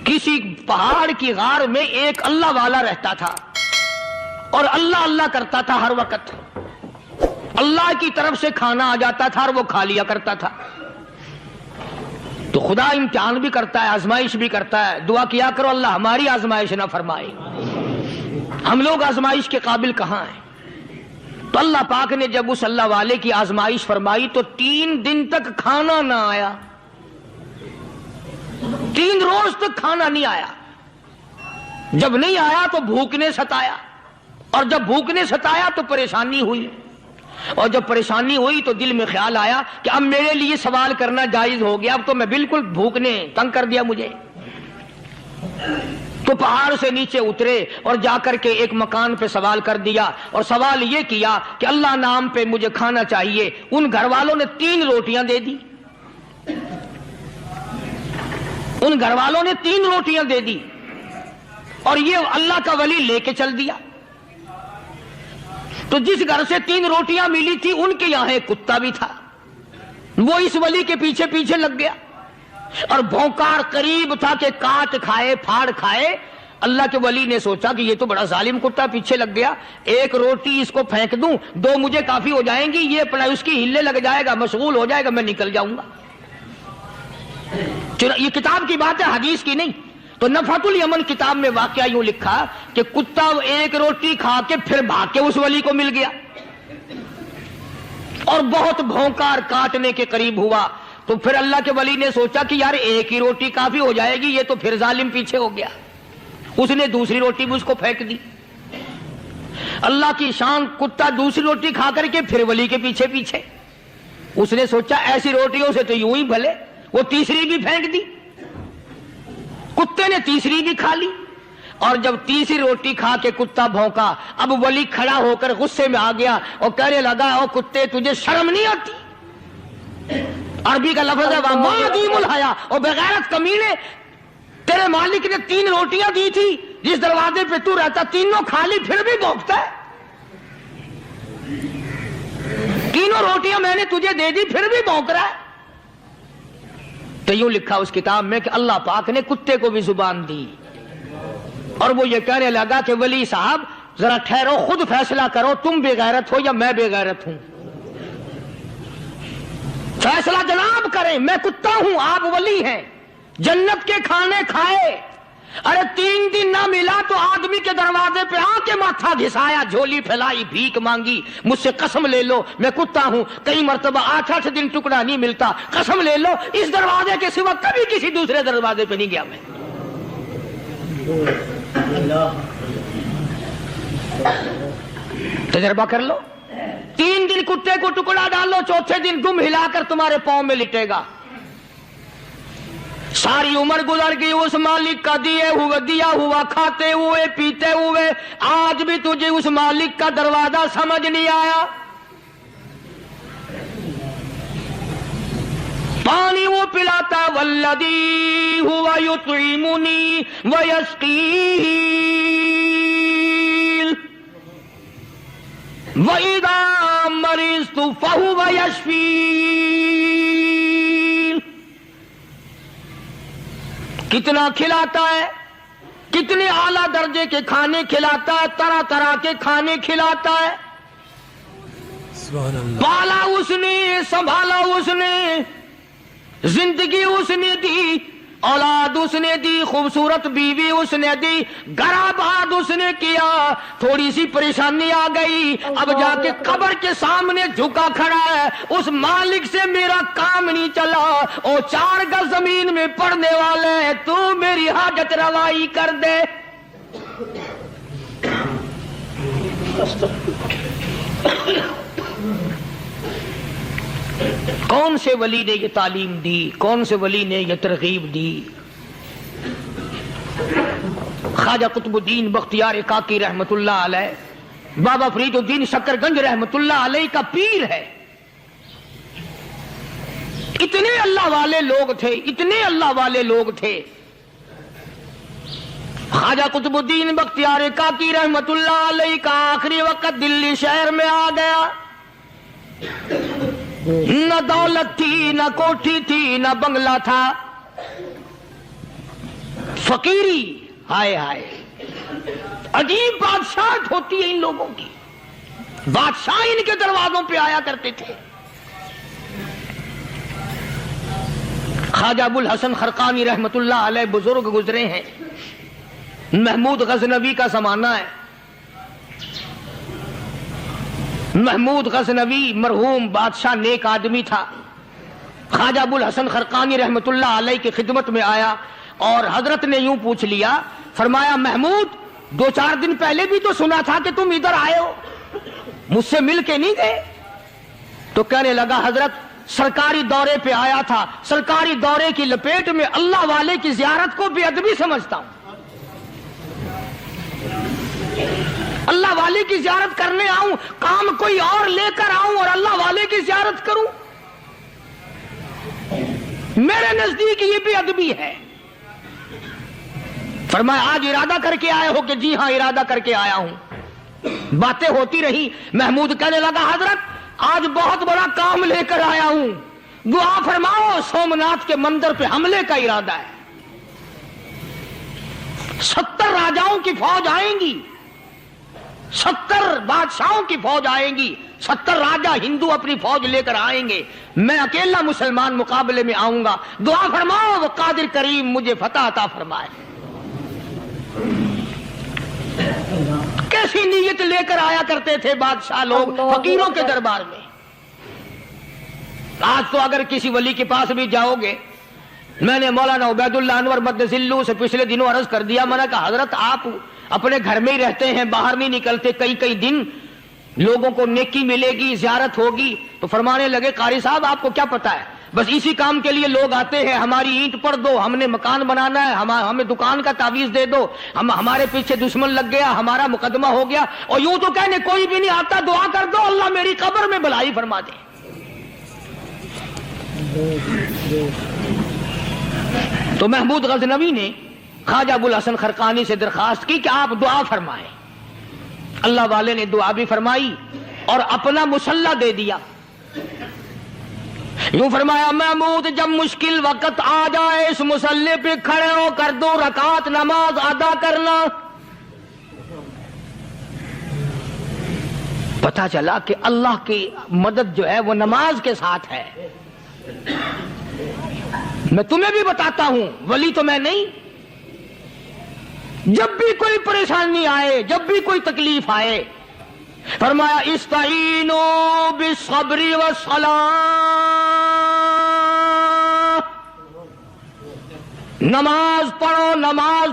کسی پہاڑ کی غار میں ایک اللہ والا رہتا تھا اور اللہ اللہ کرتا تھا ہر وقت. اللہ کی طرف سے کھانا آ جاتا تھا اور وہ کھا لیا کرتا تھا. تو خدا امتحان بھی کرتا ہے, آزمائش بھی کرتا ہے. دعا کیا کرو اللہ ہماری آزمائش نہ فرمائے. ہم لوگ آزمائش کے قابل کہاں ہیں؟ تو اللہ پاک نے جب اس اللہ والے کی آزمائش فرمائی تو 3 دن تک کھانا نہ آیا. 3 روز تک کھانا نہیں آیا. جب نہیں آیا تو بھوک نے ستایا, اور جب بھوک نے ستایا تو پریشانی ہوئی, اور جب پریشانی ہوئی تو دل میں خیال آیا کہ اب میرے لیے سوال کرنا جائز ہو گیا, اب تو میں بالکل بھوک نے تنگ کر دیا مجھے. تو پہاڑ سے نیچے اترے اور جا کر کے ایک مکان پہ سوال کر دیا, اور سوال یہ کیا کہ اللہ نام پہ مجھے کھانا چاہیے. ان گھر والوں نے 3 روٹیاں دے دی. ان گھر والوں نے 3 روٹیاں دے دی اور یہ اللہ کا ولی لے کے چل دیا. تو جس گھر سے 3 روٹیاں ملی تھی ان کے یہاں ایک کتا بھی تھا, وہ اس ولی کے پیچھے پیچھے لگ گیا اور بھونکار قریب تھا کہ کاٹ کھائے پھاڑ کھائے. اللہ کے ولی نے سوچا کہ یہ تو بڑا ظالم کتا پیچھے لگ گیا, 1 روٹی اس کو پھینک دوں, 2 مجھے کافی ہو جائیں گی, یہ اپنا اس کی ہلے لگ جائے گا, مشغول ہو جائے گا, میں نکل جاؤں گا. یہ کتاب کی بات ہے, حدیث کی نہیں. تو نفحۃ الیمن کتاب میں واقعہ یوں لکھا کہ کتا 1 روٹی کھا کے پھر بھاگ کے اس ولی کو مل گیا اور بہت بھونکار کاٹنے کے قریب ہوا. تو پھر اللہ کے ولی نے سوچا کہ یار 1 ہی روٹی کافی ہو جائے گی, یہ تو پھر ظالم پیچھے ہو گیا. اس نے دوسری روٹی بھی اس کو پھینک دی. اللہ کی شان, کتا دوسری روٹی کھا کر کے پھر ولی کے پیچھے پیچھے. اس نے سوچا ایسی روٹیوں سے تو یوں ہی بھلے, وہ تیسری بھی پھینک دی. کتے نے تیسری بھی کھا لی, اور جب تیسری روٹی کھا کے کتا بھونکا, اب ولی کھڑا ہو کر غصے میں آ گیا اور کہنے لگا, او کتے تجھے شرم نہیں آتی؟ عربی کا لفظ ہے وَمَعَدِيمُ الْحَيَا, اور بغیرت کمینے, تیرے مالک نے 3 روٹیاں دی تھی, جس دروازے پہ تو رہتا تینوں کھا لی, پھر بھی بھونکتا ہے. 3 روٹیاں میں نے تجھے دے دی, پھر بھی بھونک رہا ہے. تو یوں لکھا اس کتاب میں کہ اللہ پاک نے کتے کو بھی زبان دی, اور وہ یہ کہنے لگا کہ ولی صاحب ذرا ٹھہرو, خود فیصلہ کرو, تم بے غیرت ہو یا میں بے غیرت ہوں. فیصلہ جناب کریں, میں کتا ہوں, آپ ولی ہیں, جنت کے کھانے کھائے. ارے 3 دن نہ ملا تو آدمی کے دروازے پہ آ کے ماتھا گھسایا, جھولی پھیلائی, بھیک مانگی, مجھ سے قسم لے لو میں کتا ہوں. کئی مرتبہ 8 دن ٹکڑا نہیں ملتا, قسم لے لو اس دروازے کے سوا کبھی کسی دوسرے دروازے پہ نہیں گیا میں. تجربہ کر لو, 3 دن کتے کو ٹکڑا ڈالو, 4تھے دن دم ہلا کر تمہارے پاؤں میں لٹے گا. ساری عمر گزر گئی اس مالک کا دیا ہوا کھاتے ہوئے پیتے ہوئے, آج بھی تجھے اس مالک کا دروازہ سمجھ نہیں آیا. پانی وہ پلاتا, والذی ہوا یطعمنی ویسقین, وَإِذَا مَرِضْتُ فَهُوَ يَشْفِينِ. کتنا کھلاتا ہے, کتنے اعلیٰ درجے کے کھانے کھلاتا ہے, طرح طرح کے کھانے کھلاتا ہے. پالا اس نے, سنبھالا اس نے, زندگی اس نے دی, اولاد اس نے دی, خوبصورت بیوی اس نے دی, گھر آباد اس نے کیا. تھوڑی سی پریشانی آ گئی, اب جا کے قبر کے سامنے جھکا کھڑا ہے, اس مالک سے میرا کام نہیں چلا, او 4 گز زمین میں پڑنے والے, تو میری حاجت روائی کر دے. کون سے ولی نے یہ تعلیم دی, کون سے ولی نے یہ ترغیب دی؟ خواجہ قطب الدین بختیار کاکی رحمت اللہ علیہ, بابا فرید الدین شکر گنج رحمت اللہ علیہ کا پیر ہے. اتنے اللہ والے لوگ تھے, اتنے اللہ والے لوگ تھے. خواجہ قطب الدین بختیار کاکی رحمت اللہ علیہ کا آخری وقت دلی شہر میں آ گیا. نہ دولت تھی، نہ کوٹھی تھی، نہ بنگلہ تھا، فقیری. ہائے ہائے، عجیب بادشاہت ہوتی ہے ان لوگوں کی. بادشاہ ان کے دروازوں پہ آیا کرتے تھے. خواجہ ابو الحسن خرقانی رحمت اللہ علیہ بزرگ گزرے ہیں. محمود غزنوی کا زمانہ ہے. محمود غزنوی مرحوم بادشاہ نیک آدمی تھا. خواجہ ابو الحسن خرقانی رحمت اللہ علیہ کی خدمت میں آیا اور حضرت نے یوں پوچھ لیا، فرمایا محمود 2-4 دن پہلے بھی تو سنا تھا کہ تم ادھر آئے ہو، مجھ سے مل کے نہیں گئے؟ تو کہنے لگا حضرت سرکاری دورے پہ آیا تھا، سرکاری دورے کی لپیٹ میں اللہ والے کی زیارت کو بے ادبی سمجھتا ہوں. اللہ والے کی زیارت کرنے آؤں، کام کوئی اور لے کر آؤں اور اللہ والے کی زیارت کروں؟ میرے نزدیک یہ بے ادبی ہے. فرمایا آج ارادہ کر کے آئے ہو؟ کہ جی ہاں ارادہ کر کے آیا ہوں. باتیں ہوتی رہی. محمود کہنے لگا حضرت آج بہت بڑا کام لے کر آیا ہوں، دعا فرماؤ. سومناتھ کے مندر پہ حملے کا ارادہ ہے. 70 راجاؤں کی فوج آئیں گی، 70 بادشاہوں کی فوج آئیں گی، 70 راجا ہندو اپنی فوج لے کر آئیں گے، میں اکیلا مسلمان مقابلے میں آؤں گا. دعا فرماؤ وہ قادر کریم مجھے فتح عطا فرمائے. کیسی نیت لے کر آیا کرتے تھے بادشاہ لوگ فقیروں کے دربار میں. آج تو اگر کسی ولی کے پاس بھی جاؤ گے، میں نے مولانا عبید اللہ انور مدذلو سے پچھلے دنوں عرض کر دیا، میں نے کہا حضرت آپ اپنے گھر میں ہی رہتے ہیں، باہر نہیں نکلتے، کئی دن لوگوں کو نیکی ملے گی، زیارت ہوگی. تو فرمانے لگے قاری صاحب آپ کو کیا پتا ہے، بس اسی کام کے لیے لوگ آتے ہیں، ہماری اینٹ پڑ دو، ہم نے مکان بنانا ہے، ہمیں دکان کا تعویذ دے دو، ہمارے پیچھے دشمن لگ گیا، ہمارا مقدمہ ہو گیا، اور یوں تو کہنے کوئی بھی نہیں آتا، دعا کر دو اللہ میری قبر میں بھلائی فرما دے. تو محمود غزنوی نے خواجہ ابو الحسن خرقانی سے درخواست کی کہ آپ دعا فرمائیں. اللہ والے نے دعا بھی فرمائی اور اپنا مسلح دے دیا. یوں فرمایا محمود جب مشکل وقت آ جائے اس مسلح پہ کھڑے ہو کر 2 رکعت نماز ادا کرنا. پتا چلا کہ اللہ کی مدد جو ہے وہ نماز کے ساتھ ہے. میں تمہیں بھی بتاتا ہوں، ولی تو میں نہیں. جب بھی کوئی پریشانی آئے، جب بھی کوئی تکلیف آئے، فرمایا استعینوا بالصبر والصلاۃ، نماز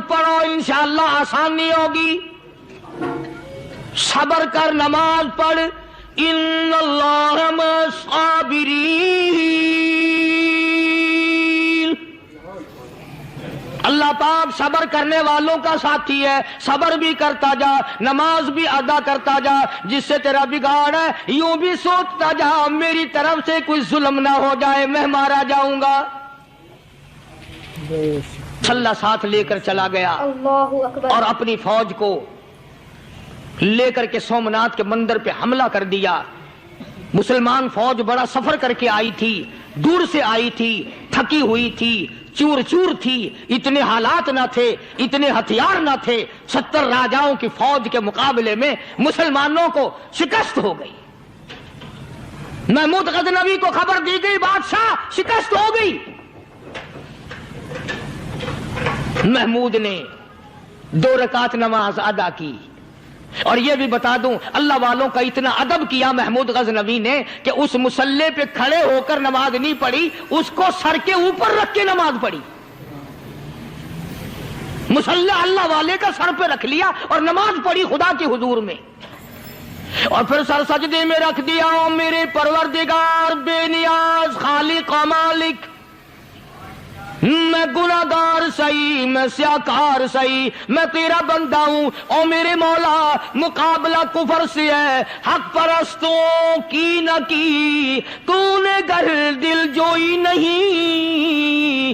پڑھو انشاءاللہ آسانی ہوگی. صبر کر، نماز پڑھ. ان اللہ مع الصابرین، اللہ پاک صبر کرنے والوں کا ساتھی ہے. صبر بھی کرتا جا، نماز بھی ادا کرتا جا. جس سے تیرا بگاڑ ہے یوں بھی سوچتا جا میری طرف سے کوئی ظلم نہ ہو جائے، میں مارا جاؤں گا. چھلا ساتھ لے کر چلا گیا اور اپنی فوج کو لے کر کے سومناتھ کے مندر پہ حملہ کر دیا. مسلمان فوج بڑا سفر کر کے آئی تھی، دور سے آئی تھی، تھکی ہوئی تھی، چور تھی، اتنے حالات نہ تھے، اتنے ہتھیار نہ تھے. 70 راجاؤں کی فوج کے مقابلے میں مسلمانوں کو شکست ہو گئی. محمود غزنوی کو خبر دی گئی بادشاہ شکست ہو گئی. محمود نے 2 رکعت نماز ادا کی. اور یہ بھی بتا دوں اللہ والوں کا اتنا ادب کیا محمود غزنوی نے کہ اس مسلح پہ کھڑے ہو کر نماز نہیں پڑھی، اس کو سر کے اوپر رکھ کے نماز پڑھی. مسلح اللہ والے کا سر پہ رکھ لیا اور نماز پڑھی خدا کے حضور میں. اور پھر سر سجدے میں رکھ دیا. او میرے پروردگار بے نیاز خالق و مالک، میں گناہگار سہی، میں سیاکار سہی، میں تیرا بندہ ہوں. او میرے مولا مقابلہ کفر سے ہے، حق پرستوں کی نہ کی تو نے گر دل جوئی نہیں،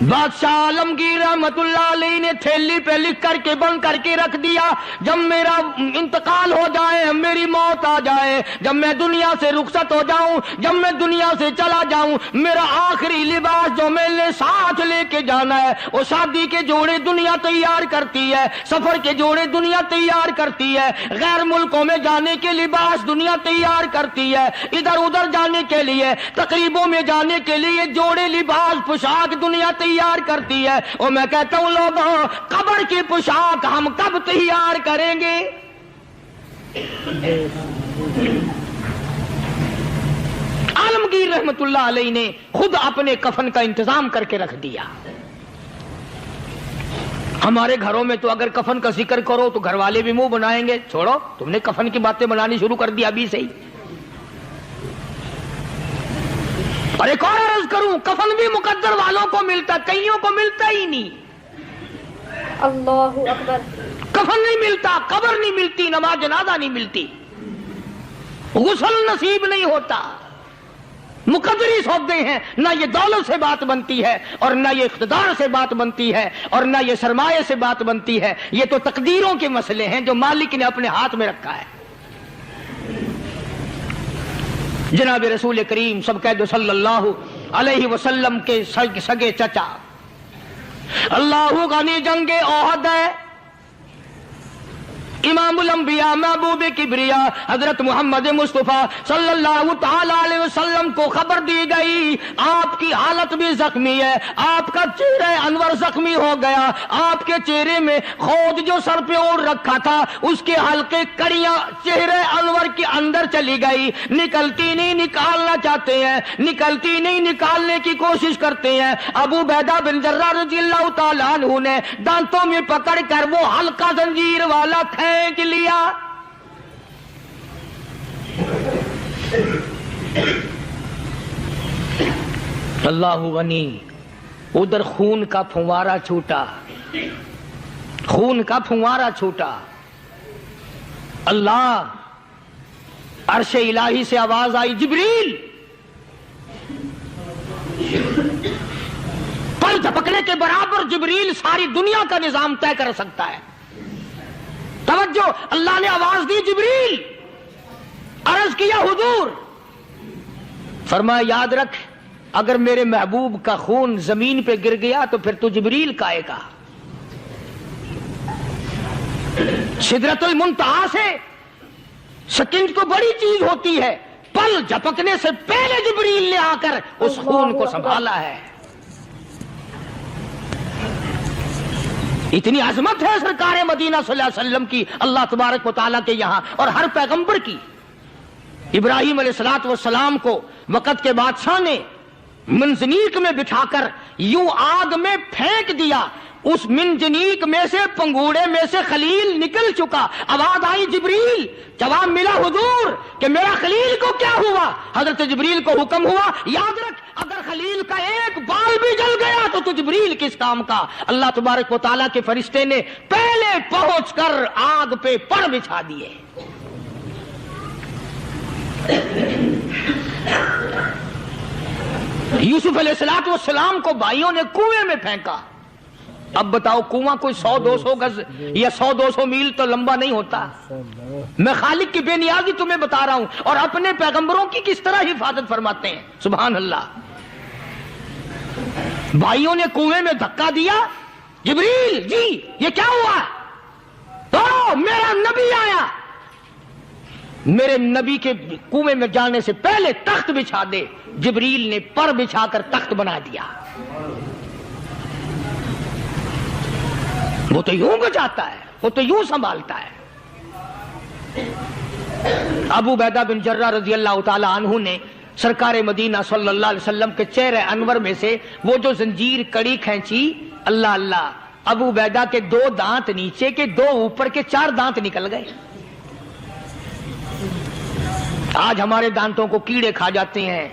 بادشاہ عالمگیر رحمتullah علیہ نے تھیلی پہ لکھ کر کے بند کر کے رکھ دیا، جب میرا انتقال ہو جائے، میری موت آ جائے، جب میں دنیا سے رخصت ہو جاؤں، جب میں دنیا سے چلا جاؤں، میرا آخری لباس جو میں نے ساتھ لے کے جانا ہے، وہ شادی کے جوڑے دنیا تیار کرتی ہے، سفر کے جوڑے دنیا تیار کرتی ہے، غیر ملکوں میں جانے کے لباس دنیا تیار کرتی ہے، ادھر ادھر جانے کے لیے، تقریبوں میں جانے کے لیے جوڑے لباس پوشاک دنیا تیار کرتی ہے، اور میں کہتا ہوں لوگوں، قبر کی پوشاک ہم کب تیار کریں گے؟ عالمگیر رحمت اللہ علیہ نے خود اپنے کفن کا انتظام کر کے رکھ دیا۔ ہمارے گھروں میں تو اگر کفن کا ذکر کرو تو گھر والے بھی منہ بنائیں گے، چھوڑو تم نے کفن کی باتیں بنانی شروع کر دی ابھی سے ہی۔ اور ایک اور عرض کروں، کفن بھی مقدر والوں کو ملتا، کئیوں کو ملتا ہی نہیں۔ اللہ اکبر۔ کفن نہیں ملتا، قبر نہیں ملتی، نماز جنازہ نہیں ملتی، غسل نصیب نہیں ہوتا، مقدری سودے ہیں، نہ یہ دولت سے بات بنتی ہے اور نہ یہ اقتدار سے بات بنتی ہے اور نہ یہ سرمایہ سے بات بنتی ہے، یہ تو تقدیروں کے مسئلے ہیں جو مالک نے اپنے ہاتھ میں رکھا ہے۔ جناب رسول کریم سب کہہ دو صلی اللہ علیہ وسلم کے سگے چچا، اللہ غنی جنگ احد ہے، امام الانبیاء محبوب کبریا حضرت محمد مصطفیٰ صلی اللہ تعالی علیہ وسلم کو خبر دی گئی، آپ کی حالت بھی زخمی ہے، آپ کا چہرہ انور زخمی ہو گیا، آپ کے چہرے میں خود جو سر پہ اوڑھ رکھا تھا اس کے حلقے کڑیاں چہرے انور کے اندر چلی گئی، نکلتی نہیں، نکالنا چاہتے ہیں، نکلتی نہیں، نکالنے کی کوشش کرتے ہیں۔ ابو عبیدہ بن جراح رضی اللہ تعالیٰ عنہ نے دانتوں میں پکڑ کر وہ حلقہ زنجیر والا پھینک لیا۔ اللہ غنی، ادھر خون کا پھوارا چھوٹا، خون کا پھوارا چھوٹا، اللہ، عرش الہی سے آواز آئی، جبریل، پر جھپکنے کے برابر جبریل ساری دنیا کا نظام طے کر سکتا ہے۔ توجہ، اللہ نے آواز دی، جبریل، عرض کیا حضور، فرمایا یاد رکھ اگر میرے محبوب کا خون زمین پہ گر گیا تو پھر تو جبریل کا آئے گا۔ سدرۃ المنتہا سے سکنڈ تو بڑی چیز ہوتی ہے، پل جھپکنے سے پہلے جبریل نے آ کر اس خون کو سنبھالا ہے۔ اتنی عظمت ہے سرکار مدینہ صلی اللہ علیہ وسلم کی اللہ تبارک و تعالیٰ کے یہاں اور ہر پیغمبر کی۔ ابراہیم علیہ السلام کو وقت کے بادشاہ نے منجنیق میں بٹھا کر یوں آگ میں پھینک دیا، اس منجنیق میں سے، پنگوڑے میں سے خلیل نکل چکا، آواز آئی جبریل، جواب ملا حضور کہ میرا خلیل کو کیا ہوا؟ حضرت جبریل کو حکم ہوا، یاد رکھ اگر خلیل کا ایک بال بھی جل گیا تو جبریل کس کام کا؟ اللہ تبارک و تعالیٰ کے فرشتے نے پہلے پہنچ کر آگ پہ پر بچھا دیے۔ یوسف علیہ السلام کو بھائیوں نے کنویں میں پھینکا۔ اب بتاؤ کنواں کوئی 100-200 گز یا 100-200 میل تو لمبا نہیں ہوتا۔ میں خالق کی بے نیازی تمہیں بتا رہا ہوں اور اپنے پیغمبروں کی کس طرح حفاظت فرماتے ہیں، سبحان اللہ۔ بھائیوں نے کنویں میں دھکا دیا، جبریل جی یہ کیا ہوا؟ تو میرا نبی آیا، میرے نبی کے کنویں میں جانے سے پہلے تخت بچھا دے۔ جبریل نے پر بچھا کر تخت بنا دیا۔ وہ تو یوں بچاتا ہے، وہ تو یوں سنبھالتا ہے۔ ابو عبیدہ بن جراح رضی اللہ تعالی عنہ نے سرکار مدینہ صلی اللہ علیہ وسلم کے چہرے انور میں سے وہ جو زنجیر کڑی کھینچی، اللہ اللہ، ابو عبیدہ کے 2 دانت نیچے کے، 2 اوپر کے، 4 دانت نکل گئے۔ آج ہمارے دانتوں کو کیڑے کھا جاتے ہیں،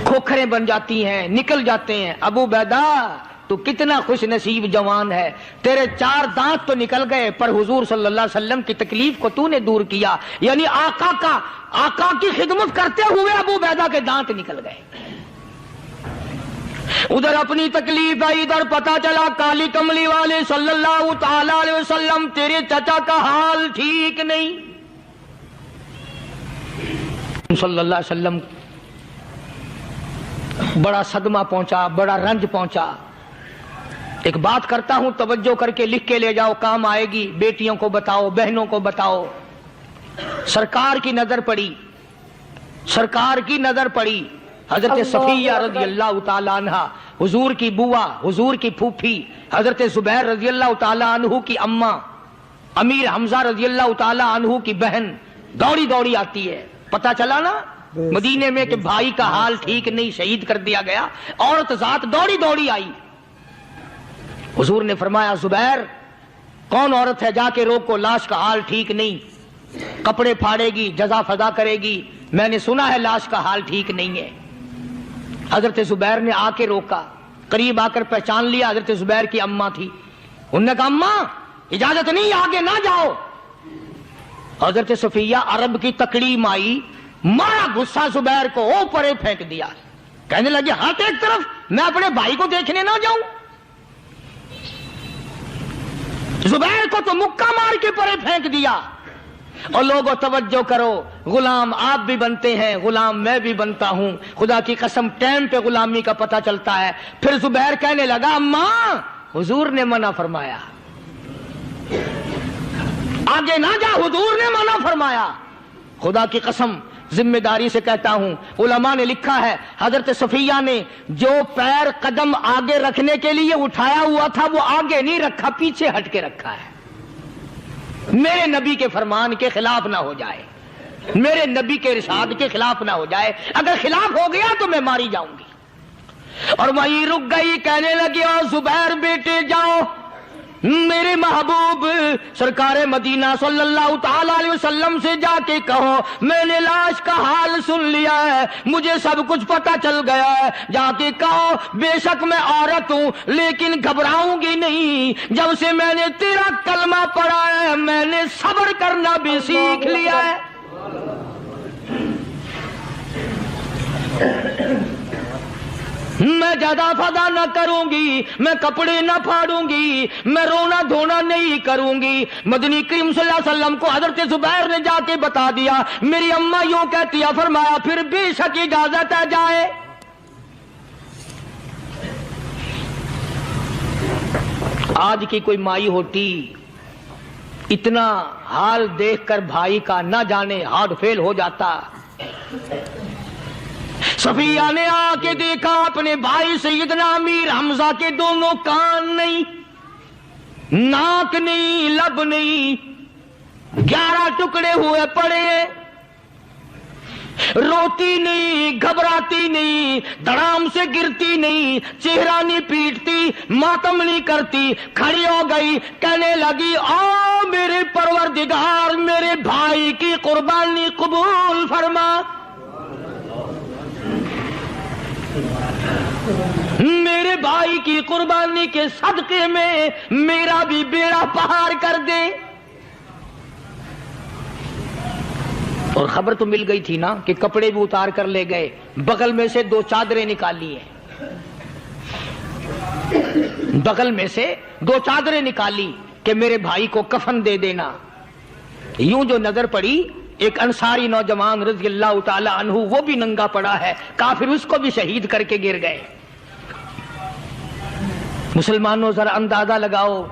کھوکھریں بن جاتی ہیں، نکل جاتے ہیں۔ ابو عبیدہ تو کتنا خوش نصیب جوان ہے، تیرے 4 دانت تو نکل گئے پر حضور صلی اللہ علیہ وسلم کی تکلیف کو تو نے دور کیا، یعنی آقا کی خدمت کرتے ہوئے ابو عبیدہ کے دانت نکل گئے۔ ادھر اپنی تکلیف ہے، ادھر پتا چلا کالی کملی والے صلی اللہ تعالی علیہ وسلم تیرے چچا کا حال ٹھیک نہیں. صلی اللہ علیہ وسلم بڑا صدمہ پہنچا، بڑا رنج پہنچا. ایک بات کرتا ہوں، توجہ کر کے لکھ کے لے جاؤ، کام آئے گی. بیٹیوں کو بتاؤ، بہنوں کو بتاؤ. سرکار کی نظر پڑی، سرکار کی نظر پڑی. حضرت صفیہ رضی اللہ تعالی عنہ، حضور کی بوا، حضور کی پھوپھی، حضرت زبیر رضی اللہ تعالی عنہ کی اماں، امیر حمزہ رضی اللہ تعالی عنہ کی بہن دوڑی دوڑی آتی ہے. پتا چلا نا مدینے میں کہ بھائی کا حال ٹھیک نہیں، شہید کر دیا گیا. عورت ذات دوڑی دوڑی آئی. حضور نے فرمایا زبیر کون عورت ہے، جا کے روکو، لاش کا حال ٹھیک نہیں، کپڑے پھاڑے گی، جزا فضا کرے گی، میں نے سنا ہے لاش کا حال ٹھیک نہیں ہے. حضرت زبیر نے آ کے روکا، قریب آ کر پہچان لیا حضرت زبیر کی اماں تھی. انہوں نے کہا اماں اجازت نہیں، آگے نہ جاؤ. حضرت صفیہ عرب کی تکڑی مائی، مارا غصہ زبیر کو، اوپر پھینک دیا. کہنے لگے ہاتھ ایک طرف، میں اپنے بھائی کو دیکھنے نہ جاؤں. زبیر کو تو مکہ مار کے پرے پھینک دیا. اور لوگوں توجہ کرو، غلام آپ بھی بنتے ہیں، غلام میں بھی بنتا ہوں. خدا کی قسم ٹائم پہ غلامی کا پتہ چلتا ہے. پھر زبیر کہنے لگا اماں حضور نے منع فرمایا، آگے نہ جا، حضور نے منع فرمایا. خدا کی قسم ذمہ داری سے کہتا ہوں، علماء نے لکھا ہے حضرت صفیہ نے جو پیر قدم آگے رکھنے کے لیے اٹھایا ہوا تھا وہ آگے نہیں رکھا، پیچھے ہٹ کے رکھا ہے. میرے نبی کے فرمان کے خلاف نہ ہو جائے، میرے نبی کے ارشاد کے خلاف نہ ہو جائے. اگر خلاف ہو گیا تو میں ماری جاؤں گی. اور وہیں رک گئی. کہنے لگی او زبیر بیٹے جاؤ، میرے محبوب سرکار مدینہ صلی اللہ تعالی علیہ وسلم سے جا کے کہو میں نے لاش کا حال سن لیا ہے، مجھے سب کچھ پتا چل گیا ہے. جا کے کہو بے شک میں عورت ہوں لیکن گھبراؤں گی نہیں. جب سے میں نے تیرا کلمہ پڑھا ہے میں نے صبر کرنا بھی سیکھ لیا ہے. میں جدا فدا نہ کروں گی، میں کپڑے نہ پھاڑوں گی، میں رونا دھونا نہیں کروں گی. مدنی کریم صلی اللہ علیہ وسلم کو حضرت زبیر نے جا کے بتا دیا میری اماں یوں کہتی ہے. فرمایا پھر بے شک اجازت ہے جائے. آج کی کوئی مائی ہوتی اتنا حال دیکھ کر بھائی کا نہ جانے ہارٹ فیل ہو جاتا. صفیہ نے آ کے دیکھا اپنے بھائی سیدنا امیر حمزہ کے دونوں کان نہیں، ناک نہیں، لب نہیں، 11 ٹکڑے ہوئے پڑے. روتی نہیں، گھبراتی نہیں، دھڑام سے گرتی نہیں، چہرہ نہیں پیٹتی، ماتم نہیں کرتی. کھڑی ہو گئی، کہنے لگی او میرے پروردگار میرے بھائی کی قربانی قبول فرما، میرے بھائی کی قربانی کے صدقے میں میرا بھی بیڑا پار کر دے. اور خبر تو مل گئی تھی نا کہ کپڑے بھی اتار کر لے گئے. بغل میں سے 2 چادریں نکالی ہیں، بغل میں سے 2 چادریں نکالی کہ میرے بھائی کو کفن دے دینا. یوں جو نظر پڑی ایک انصاری نوجوان رضی اللہ تعالی عنہ وہ بھی ننگا پڑا ہے، کافر اس کو بھی شہید کر کے گر گئے. مسلمانوں ذرا اندازہ لگاؤ،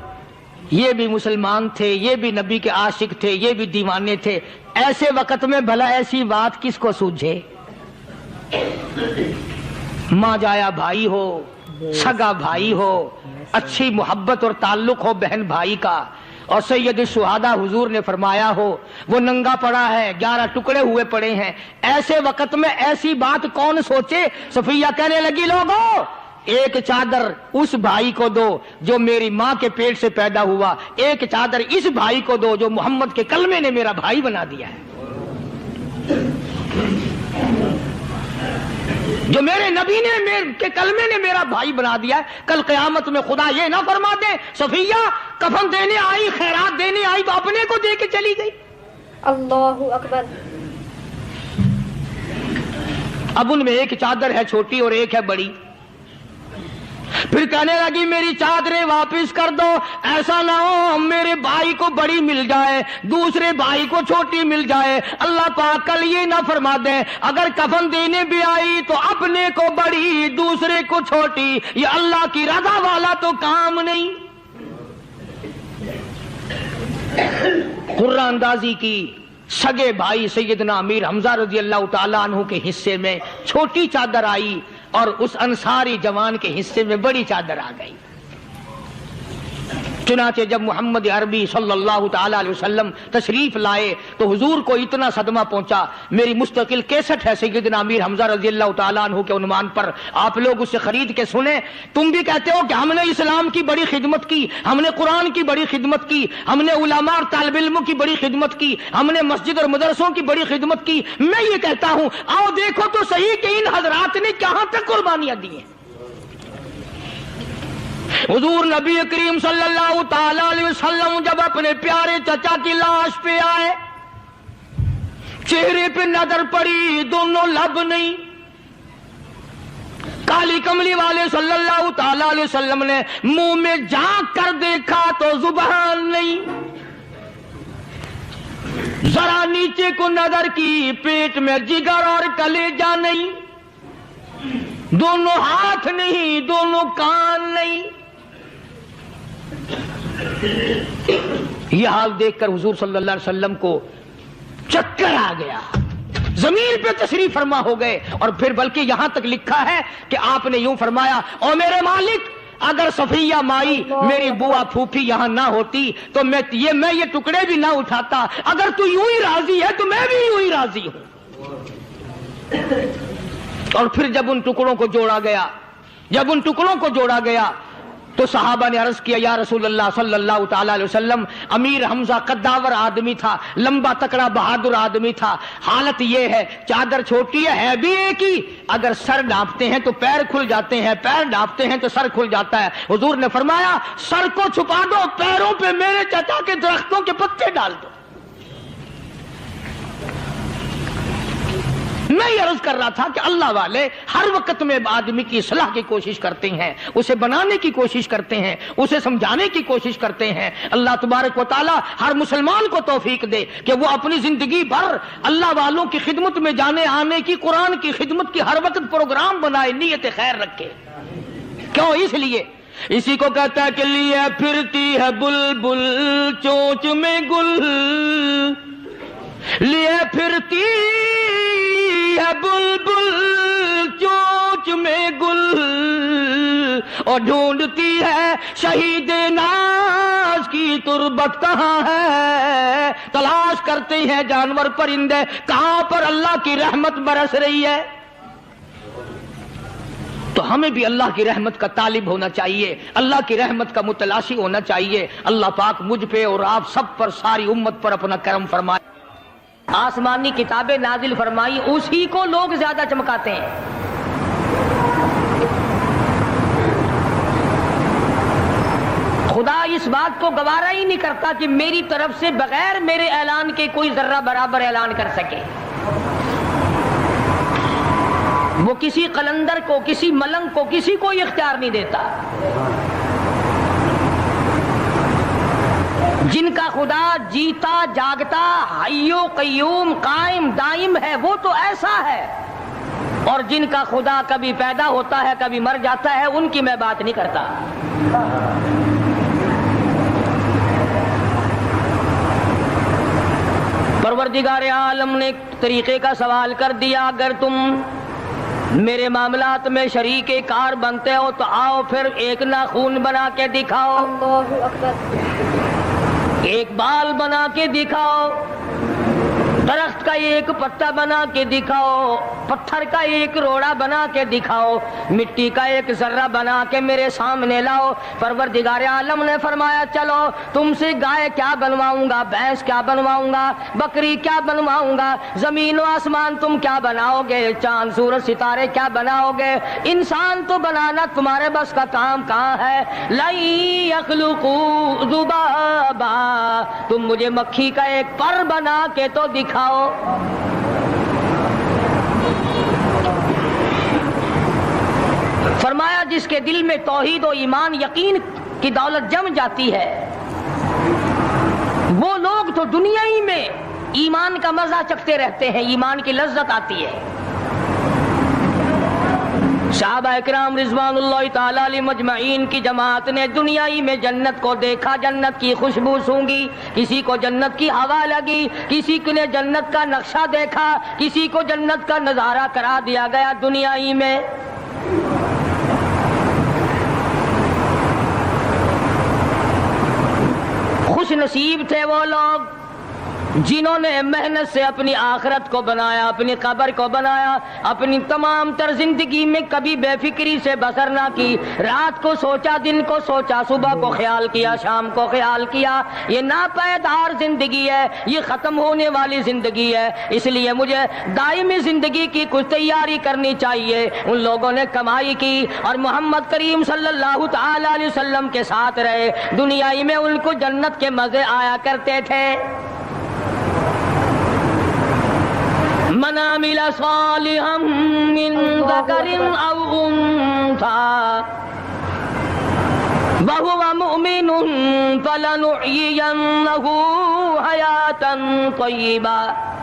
یہ بھی مسلمان تھے، یہ بھی نبی کے عاشق تھے، یہ بھی دیوانے تھے. ایسے وقت میں بھلا ایسی بات کس کو سوجھے؟ ماں جایا بھائی ہو، سگا بھائی ہو، اچھی محبت اور تعلق ہو بہن بھائی کا، اور سید الشہداء حضور نے فرمایا ہو وہ ننگا پڑا ہے، 11 ٹکڑے ہوئے پڑے ہیں. ایسے وقت میں ایسی بات کون سوچے؟ صفیہ کہنے لگی لوگوں ایک چادر اس بھائی کو دو جو میری ماں کے پیٹ سے پیدا ہوا، ایک چادر اس بھائی کو دو جو محمد کے کلمے نے میرا بھائی بنا دیا ہے، جو میرے نبی نے کے کلمے نے میرا بھائی بنا دیا ہے. کل قیامت میں خدا یہ نہ فرما دے صفیہ کفن دینے آئی، خیرات دینے آئی تو اپنے کو دے کے چلی گئی. اللہ اکبر. اب ان میں ایک چادر ہے چھوٹی اور ایک ہے بڑی. پھر کہنے لگی میری چادریں واپس کر دو، ایسا نہ ہو میرے بھائی کو بڑی مل جائے دوسرے بھائی کو چھوٹی مل جائے، اللہ پاک کل یہ نہ فرما دے اگر کفن دینے بھی آئی تو اپنے کو بڑی دوسرے کو چھوٹی، یہ اللہ کی رضا والا تو کام نہیں۔ قرآن اندازی کی، سگے بھائی سیدنا امیر حمزہ رضی اللہ تعالیٰ عنہ کے حصے میں چھوٹی چادر آئی اور اس انصاری جوان کے حصے میں بڑی چادر آ گئی۔ چنانچہ جب محمد عربی صلی اللہ تعالی علیہ وسلم تشریف لائے تو حضور کو اتنا صدمہ پہنچا، میری مستقل کیسٹ ہے سیدنا امیر حمزہ رضی اللہ تعالیٰ عنہ کے عنوان پر، آپ لوگ اسے خرید کے سنیں۔ تم بھی کہتے ہو کہ ہم نے اسلام کی بڑی خدمت کی، ہم نے قرآن کی بڑی خدمت کی، ہم نے علماء اور طالب علموں کی بڑی خدمت کی، ہم نے مسجد اور مدرسوں کی بڑی خدمت کی۔ میں یہ کہتا ہوں آؤ دیکھو تو صحیح کہ ان حضرات نے کہاں تک قربانیاں دی ہیں۔ حضور نبی کریم صلی اللہ تعالی علیہ وسلم جب اپنے پیارے چچا کی لاش پہ آئے، چہرے پہ نظر پڑی دونوں لب نہیں، کالی کملی والے صلی اللہ تعالی علیہ وسلم نے منہ میں جھانک کر دیکھا تو زبان نہیں، ذرا نیچے کو نظر کی پیٹ میں جگر اور کلیجہ نہیں، دونوں ہاتھ نہیں دونوں کان نہیں۔ یہ حال دیکھ کر حضور صلی اللہ علیہ وسلم کو چکر آ گیا، زمین پہ تشریف فرما ہو گئے، اور پھر بلکہ یہاں تک لکھا ہے کہ آپ نے یوں فرمایا او میرے مالک اگر صفیہ مائی میری بوا پھوپھی یہاں نہ ہوتی تو میں یہ ٹکڑے بھی نہ اٹھاتا، اگر تو یوں ہی راضی ہے تو میں بھی یوں ہی راضی ہوں۔ اور پھر جب ان ٹکڑوں کو جوڑا گیا تو صحابہ نے عرض کیا یا رسول اللہ صلی اللہ تعالی علیہ وسلم، امیر حمزہ قداور آدمی تھا، لمبا تکڑا بہادر آدمی تھا، حالت یہ ہے چادر چھوٹی ہے بھی ایک ہی، اگر سر ڈھانپتے ہیں تو پیر کھل جاتے ہیں، پیر ڈھانپتے ہیں تو سر کھل جاتا ہے۔ حضور نے فرمایا سر کو چھپا دو، پیروں پہ میرے چچا کے درختوں کے پتے ڈال دو۔ میں یہ عرض کر رہا تھا کہ اللہ والے ہر وقت میں آدمی کی اصلاح کی کوشش کرتے ہیں، اسے بنانے کی کوشش کرتے ہیں، اسے سمجھانے کی کوشش کرتے ہیں۔ اللہ تبارک و تعالی ہر مسلمان کو توفیق دے کہ وہ اپنی زندگی بھر اللہ والوں کی خدمت میں جانے آنے کی، قرآن کی خدمت کی ہر وقت پروگرام بنائے، نیت خیر رکھے۔ کیوں؟ اس لیے اسی کو کہتا ہے کہ لیے پھرتی ہے بلبل چونچ میں گل، لیے پھرتی ہے بلبل چونچ میں گل، اور ڈھونڈتی ہے شہید ناز کی تربت کہاں ہے، تلاش کرتے ہیں جانور پرندے کہاں پر اللہ کی رحمت برس رہی ہے۔ تو ہمیں بھی اللہ کی رحمت کا طالب ہونا چاہیے، اللہ کی رحمت کا متلاشی ہونا چاہیے۔ اللہ پاک مجھ پہ اور آپ سب پر، ساری امت پر اپنا کرم فرمائے۔ آسمانی کتابیں نازل فرمائی، اسی کو لوگ زیادہ چمکاتے ہیں۔ خدا اس بات کو گوارا ہی نہیں کرتا کہ میری طرف سے بغیر میرے اعلان کے کوئی ذرہ برابر اعلان کر سکے۔ وہ کسی قلندر کو، کسی ملنگ کو، کسی کو اختیار نہیں دیتا۔ جن کا خدا جیتا جاگتا حی و قیوم قائم دائم ہے وہ تو ایسا ہے، اور جن کا خدا کبھی پیدا ہوتا ہے کبھی مر جاتا ہے ان کی میں بات نہیں کرتا۔ پروردگار عالم نے طریقے کا سوال کر دیا، اگر تم میرے معاملات میں شریک کار بنتے ہو تو آؤ پھر ایک ناخون بنا کے دکھاؤ، اللہ اکبر، ایک بال بنا کے دکھاؤ، درخت کا ایک پتا بنا کے دکھاؤ، پتھر کا ایک روڑا بنا کے دکھاؤ، مٹی کا ایک ذرہ بنا کے میرے سامنے لاؤ۔ پروردگار عالم نے فرمایا چلو تم سے گائے کیا بنواؤں گا، بھینس کیا بنواؤں گا، بکری کیا بنواؤں گا، زمین و آسمان تم کیا بناؤ گے، چاند سورج ستارے کیا بناؤ گے، انسان تو بنانا تمہارے بس کا کام کہاں ہے۔ لَن يَخْلُقُوا ذُبَابًا، تم مجھے مکھی کا ایک پر بنا کے تو دکھاؤ۔ فرمایا جس کے دل میں توحید و ایمان یقین کی دولت جم جاتی ہے وہ لوگ تو دنیا ہی میں ایمان کا مزہ چکھتے رہتے ہیں، ایمان کی لذت آتی ہے۔ صحابہ کرام رضوان اللہ تعالی علیہ مجمعین کی جماعت نے دنیا ہی میں جنت کو دیکھا، جنت کی خوشبو سونگھی، کسی کو جنت کی ہوا لگی، کسی نے جنت کا نقشہ دیکھا، کسی کو جنت کا نظارہ کرا دیا گیا دنیا ہی میں۔ خوش نصیب تھے وہ لوگ جنہوں نے محنت سے اپنی آخرت کو بنایا، اپنی قبر کو بنایا، اپنی تمام تر زندگی میں کبھی بے فکری سے بسر نہ کی، رات کو سوچا، دن کو سوچا، صبح کو خیال کیا، شام کو خیال کیا۔ یہ ناپائیدار زندگی ہے، یہ ختم ہونے والی زندگی ہے، اس لیے مجھے دائمی زندگی کی کچھ تیاری کرنی چاہیے۔ ان لوگوں نے کمائی کی اور محمد کریم صلی اللہ تعالی علیہ وسلم کے ساتھ رہے، دنیا ہی میں ان کو جنت کے مزے آیا کرتے تھے۔ من عمل صالحا من ذکر او انثى وهو مؤمن فلنحيينه حياة طیبة